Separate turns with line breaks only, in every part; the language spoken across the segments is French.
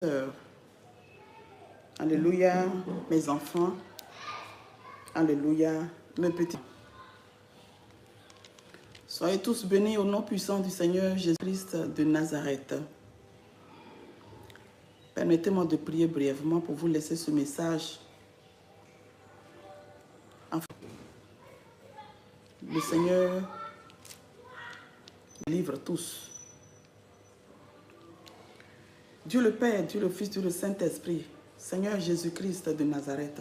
Sœurs. Alléluia, mes enfants. Alléluia, mes petits. Soyez tous bénis au nom puissant du Seigneur Jésus-Christ de Nazareth. Permettez-moi de prier brièvement pour vous laisser ce message. Le Seigneur livre tous. Dieu le Père, Dieu le Fils, Dieu le Saint-Esprit, Seigneur Jésus-Christ de Nazareth.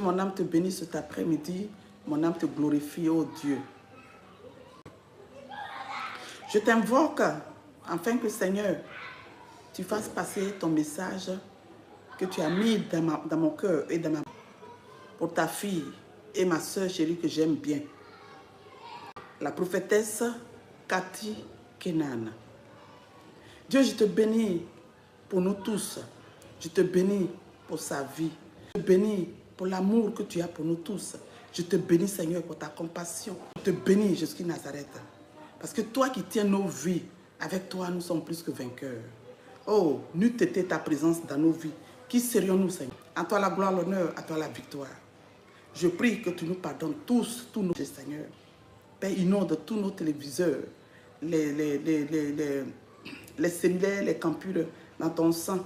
Mon âme te bénit cet après-midi, mon âme te glorifie, ô Dieu. Je t'invoque afin que, Seigneur, tu fasses passer ton message que tu as mis dans mon cœur et dans ma pour ta fille et ma soeur chérie que j'aime bien, la prophétesse Cathy Kenan. Dieu, je te bénis pour nous tous. Je te bénis pour sa vie. Je te bénis pour l'amour que tu as pour nous tous. Je te bénis, Seigneur, pour ta compassion. Je te bénis jusqu'à Nazareth. Parce que toi qui tiens nos vies, avec toi, nous sommes plus que vainqueurs. Oh, n'eût été ta présence dans nos vies. Qui serions-nous, Seigneur? À toi la gloire, l'honneur, à toi la victoire. Je prie que tu nous pardonnes tous nos péchés, Seigneur. Père, inonde tous nos téléviseurs, les cellulaires, les computers dans ton sang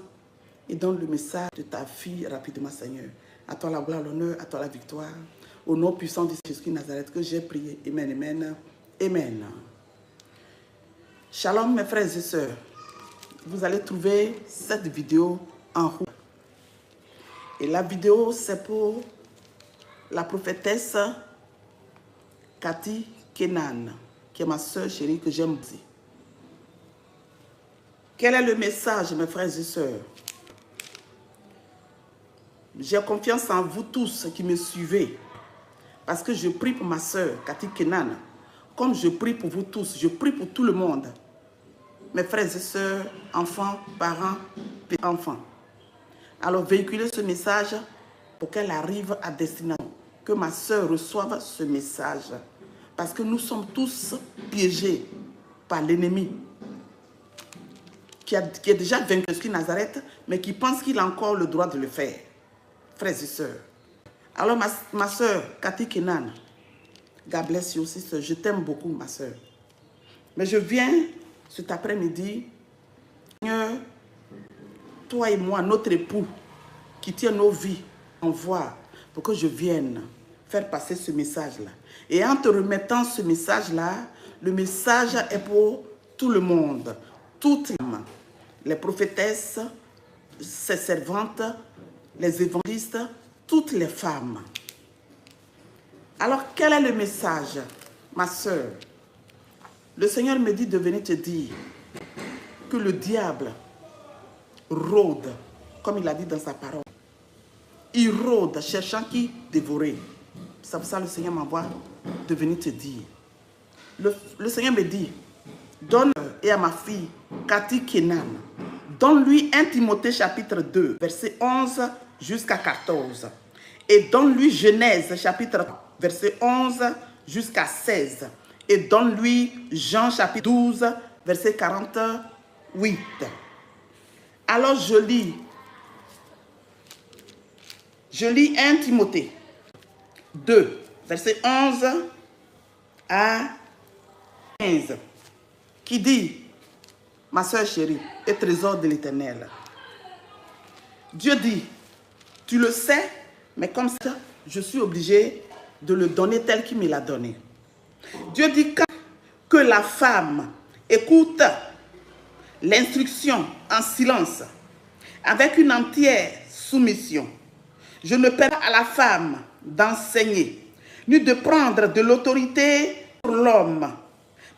et donne le message de ta fille rapidement, Seigneur. À toi la gloire, l'honneur, à toi la victoire. Au nom puissant de Jésus Nazareth que j'ai prié. Amen, amen, amen. Shalom mes frères et sœurs. Vous allez trouver cette vidéo en haut. Et la vidéo c'est pour la prophétesse Cathy Kenan, qui est ma soeur chérie que j'aime aussi. Quel est le message, mes frères et sœurs? J'ai confiance en vous tous qui me suivez. Parce que je prie pour ma soeur, Cathy Kenan. Comme je prie pour vous tous, je prie pour tout le monde. Mes frères et sœurs, enfants, parents, enfants. Alors véhiculez ce message pour qu'elle arrive à destination. Que ma soeur reçoive ce message. Parce que nous sommes tous piégés par l'ennemi. Qui est déjà vaincu jusqu'à Nazareth, mais qui pense qu'il a encore le droit de le faire. Frères et sœurs. Alors ma soeur, Cathy Kenan, God bless you aussi, je t'aime beaucoup, ma soeur. Mais je viens cet après-midi, Seigneur, toi et moi, notre époux, qui tient nos vies en voie, pour que je vienne faire passer ce message-là. Et en te remettant ce message-là, le message est pour tout le monde, toutes les prophétesses, ses servantes, les évangélistes, toutes les femmes. Alors, quel est le message, ma soeur? Le Seigneur me dit de venir te dire que le diable rôde, comme il a dit dans sa parole. Il rôde, cherchant qui dévorer. C'est pour ça que le Seigneur m'envoie de venir te dire. Le Seigneur me dit, donne et à ma fille, Cathy Kenan, donne-lui 1 Timothée chapitre 2, verset 11 jusqu'à 14. Et donne-lui Genèse chapitre 3, verset 11 jusqu'à 16. Et donne-lui Jean chapitre 12, verset 48. Alors je lis 1 Timothée 2, verset 11 à 15, qui dit, ma soeur chérie et trésor de l'Éternel. Dieu dit, tu le sais, mais comme ça, je suis obligé de le donner tel qu'il me l'a donné. Dieu dit que la femme écoute l'instruction en silence, avec une entière soumission. Je ne permets pas à la femme d'enseigner, ni de prendre de l'autorité pour l'homme,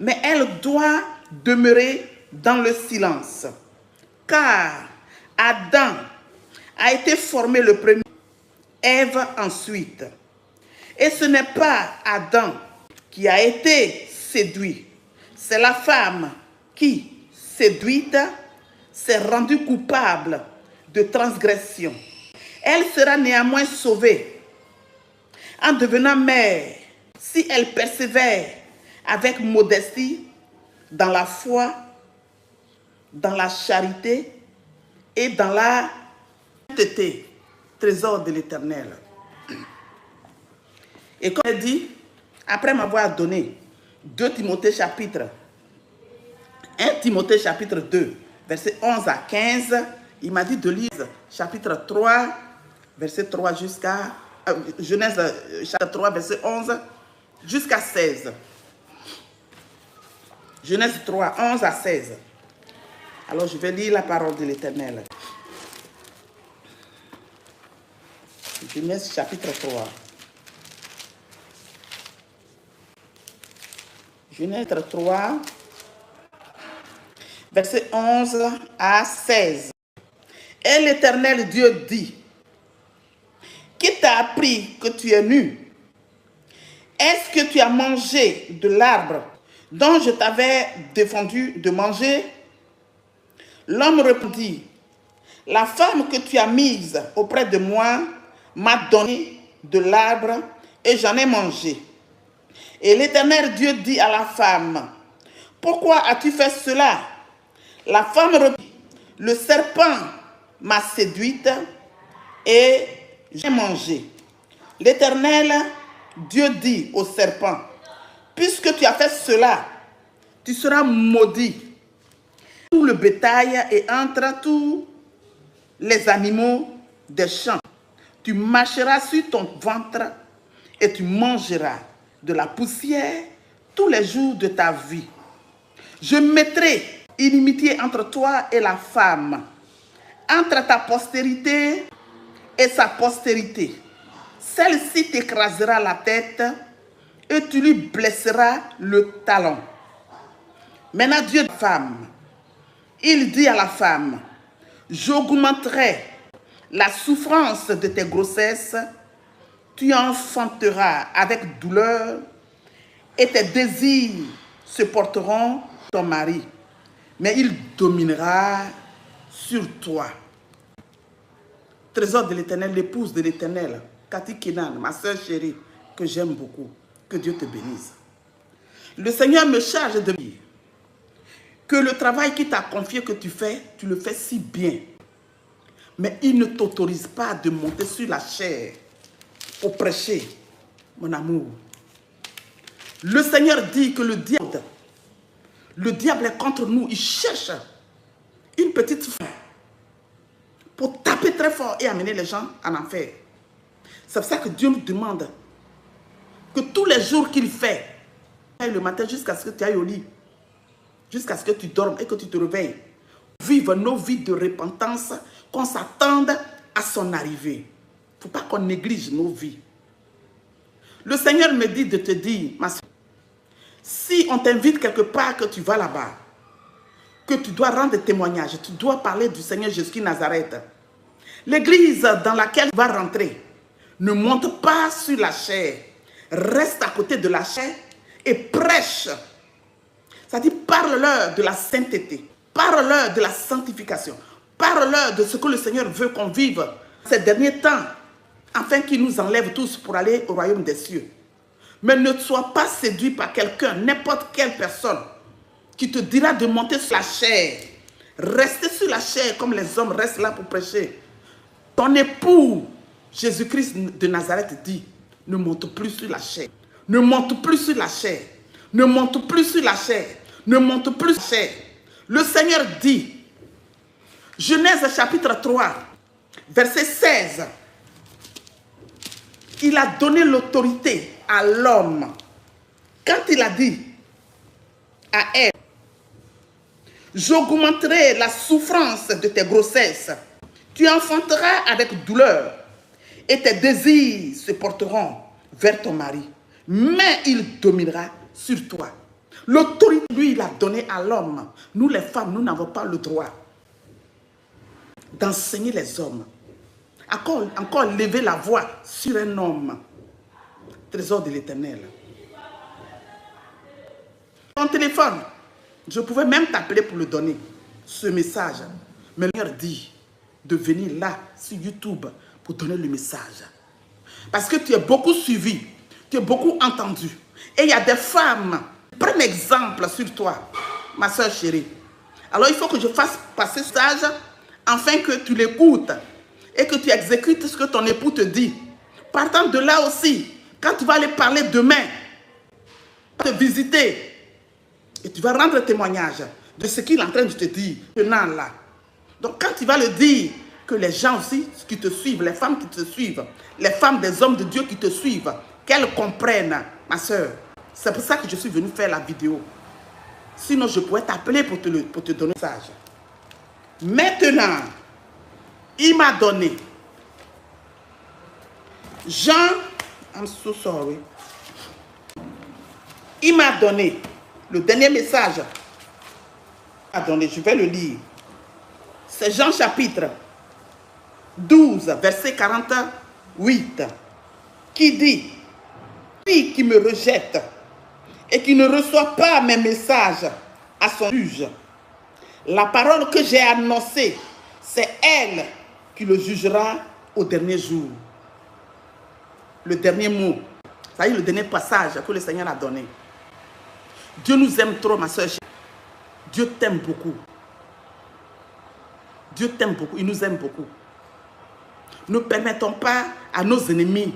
mais elle doit demeurer dans le silence. Car Adam a été formé le premier, Ève ensuite. Et ce n'est pas Adam qui a été séduit. C'est la femme qui, séduite, s'est rendue coupable de transgression. Elle sera néanmoins sauvée en devenant mère si elle persévère avec modestie dans la foi, dans la charité et dans la sainteté, trésor de l'Éternel. Et comme il dit, après m'avoir donné 2 Timothée chapitre 1 Timothée chapitre 2, verset 11 à 15, il m'a dit de lire chapitre 3, verset 3 jusqu'à Genèse chapitre 3, verset 11 jusqu'à 16. Genèse 3, 11 à 16. Alors je vais lire la parole de l'Éternel. Genèse chapitre 3. Genèse 3, verset 11 à 16. Et l'Éternel Dieu dit, qui t'a appris que tu es nu? Est-ce que tu as mangé de l'arbre dont je t'avais défendu de manger? L'homme répondit, la femme que tu as mise auprès de moi m'a donné de l'arbre et j'en ai mangé. Et l'Éternel Dieu dit à la femme, pourquoi as-tu fait cela? La femme répondit, le serpent m'a séduite et j'ai mangé. L'Éternel Dieu dit au serpent, puisque tu as fait cela, tu seras maudit. Tout le bétail et entre tous les animaux des champs. Tu marcheras sur ton ventre et tu mangeras de la poussière tous les jours de ta vie. Je mettrai inimitié entre toi et la femme, entre ta postérité et sa postérité. Celle-ci t'écrasera la tête et tu lui blesseras le talon. Maintenant Dieu de la femme, il dit à la femme, j'augmenterai la souffrance de tes grossesses, tu enfanteras avec douleur et tes désirs se porteront ton mari, mais il dominera sur toi. Trésor de l'Éternel, l'épouse de l'Éternel, Cathy Kenan, ma soeur chérie, que j'aime beaucoup, que Dieu te bénisse. Le Seigneur me charge de dire que le travail qu'il t'a confié que tu le fais si bien. Mais il ne t'autorise pas de monter sur la chair pour prêcher, mon amour. Le Seigneur dit que le diable est contre nous. Il cherche une petite fin pour taper très fort et amener les gens en enfer. C'est pour ça que Dieu nous demande que tous les jours qu'il fait, le matin jusqu'à ce que tu ailles au lit, jusqu'à ce que tu dormes et que tu te réveilles, vivre nos vies de repentance, qu'on s'attende à son arrivée. Il ne faut pas qu'on néglige nos vies. Le Seigneur me dit de te dire, ma soeur, si on t'invite quelque part, que tu vas là-bas, que tu dois rendre des témoignages, tu dois parler du Seigneur Jésus Nazareth. L'église dans laquelle tu vas rentrer, ne monte pas sur la chair. Reste à côté de la chair et prêche. C'est-à-dire, parle-leur de la sainteté. Parle-leur de la sanctification. Parle-leur de ce que le Seigneur veut qu'on vive ces derniers temps, afin qu'il nous enlève tous pour aller au royaume des cieux. Mais ne sois pas séduit par quelqu'un, n'importe quelle personne, qui te dira de monter sur la chair. Rester sur la chair comme les hommes restent là pour prêcher. Ton époux, Jésus-Christ de Nazareth, dit, ne monte plus sur la chair. Ne monte plus sur la chair. Ne monte plus sur la chair. Ne monte plus sur la chair. Le Seigneur dit, Genèse chapitre 3, verset 16, il a donné l'autorité à l'homme. Quand il a dit à elle, j'augmenterai la souffrance de tes grossesses, tu enfanteras avec douleur et tes désirs se porteront vers ton mari, mais il dominera sur toi. L'autorité, lui, il a donné à l'homme. Nous, les femmes, nous n'avons pas le droit d'enseigner les hommes. Encore lever la voix sur un homme. Trésor de l'Éternel. Ton téléphone, je pouvais même t'appeler pour le donner, ce message. Mais le Seigneur dit de venir là, sur YouTube, pour donner le message. Parce que tu es beaucoup suivi, tu es beaucoup entendu. Et il y a des femmes qui prennent exemple sur toi, ma soeur chérie. Alors il faut que je fasse passer ce message afin que tu l'écoutes et que tu exécutes ce que ton époux te dit. Partant de là aussi, quand tu vas aller parler demain, te visiter, et tu vas rendre témoignage de ce qu'il est en train de te dire maintenant là. Donc quand tu vas le dire, que les gens aussi qui te suivent, les femmes qui te suivent, les femmes des hommes de Dieu qui te suivent, qu'elles comprennent, ma soeur. C'est pour ça que je suis venu faire la vidéo. Sinon, je pourrais t'appeler pour te donner un message. Maintenant, il m'a donné Jean, I'm so sorry. Il m'a donné le dernier message. Il m'a donné, je vais le lire. C'est Jean chapitre 12, verset 48, qui dit, lui qui me rejette et qui ne reçoit pas mes messages à son juge, la parole que j'ai annoncée, c'est elle qui le jugera au dernier jour. Le dernier mot, ça y est, le dernier passage que le Seigneur a donné. Dieu nous aime trop, ma soeur. Dieu t'aime beaucoup. Dieu t'aime beaucoup, il nous aime beaucoup. Ne permettons pas à nos ennemis, il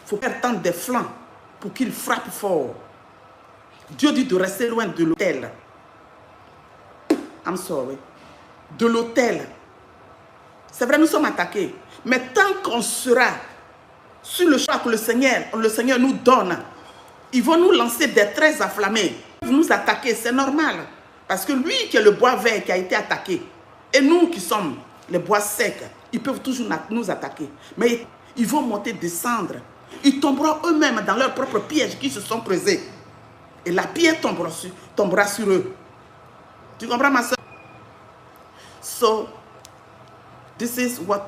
faut faire tendre des flancs pour qu'ils frappent fort. Dieu dit de rester loin de l'autel. I'm sorry. De l'autel. C'est vrai, nous sommes attaqués. Mais tant qu'on sera sur le choix que le Seigneur nous donne, ils vont nous lancer des traits enflammés. Ils vont nous attaquer, c'est normal. Parce que lui qui est le bois vert qui a été attaqué, et nous qui sommes les bois secs, ils peuvent toujours nous attaquer. Mais ils vont monter, descendre. Ils tomberont eux-mêmes dans leurs propres pièges qu'ils se sont creusés. Et la pierre tombera sur eux. Tu comprends, ma soeur? So, this is what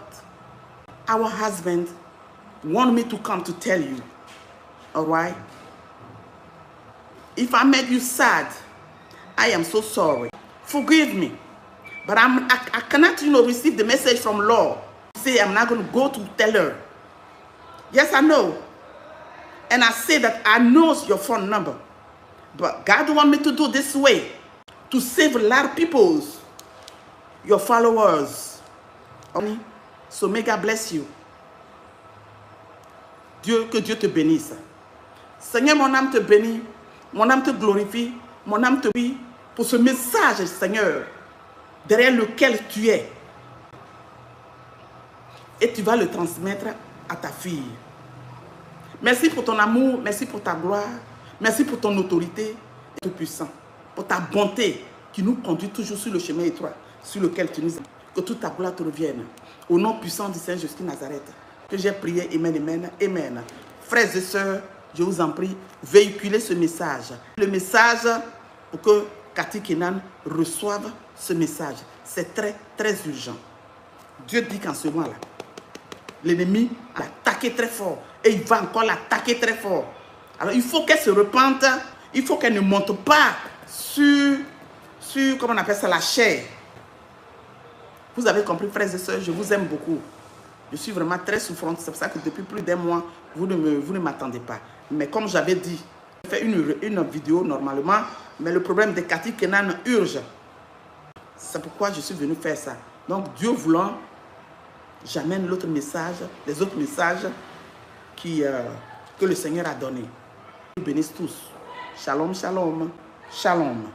our husband want me to come to tell you. All right? If I made you sad, I am so sorry. Forgive me. But I cannot, receive the message from Lord. Say I'm not going to go to tell her. Yes, I know. And I say that I know your phone number. But God want me to do this way. To save a lot of people. Your followers. So may God bless you. Que Dieu te bénisse. Seigneur, mon âme te bénit. Mon âme te glorifie. Mon âme te bénit pour ce message, Seigneur, derrière lequel tu es. Et tu vas le transmettre à ta fille. Merci pour ton amour, merci pour ta gloire, merci pour ton autorité, tout puissant, pour ta bonté qui nous conduit toujours sur le chemin étroit, sur lequel tu nous aimes. Que toute ta gloire te revienne. Au nom puissant du Seigneur Jésus de Nazareth, que j'ai prié, amen, amen, amen. Frères et sœurs, je vous en prie, véhiculez ce message. Le message pour que Cathy Kenan reçoive ce message. C'est très, très urgent. Dieu dit qu'en ce moment-là, l'ennemi a attaqué très fort. Et il va encore l'attaquer très fort. Alors il faut qu'elle se repente. Il faut qu'elle ne monte pas sur, comment on appelle ça, la chair. Vous avez compris, frères et sœurs, je vous aime beaucoup. Je suis vraiment très souffrante. C'est pour ça que depuis plus d'un mois, vous ne m'attendez pas. Mais comme j'avais dit, je fais une vidéo normalement. Mais le problème de Cathy Kenan urge. C'est pourquoi je suis venu faire ça. Donc Dieu voulant, j'amène l'autre message, les autres messages que le Seigneur a donnés. Bénisse tous. Shalom, shalom, shalom.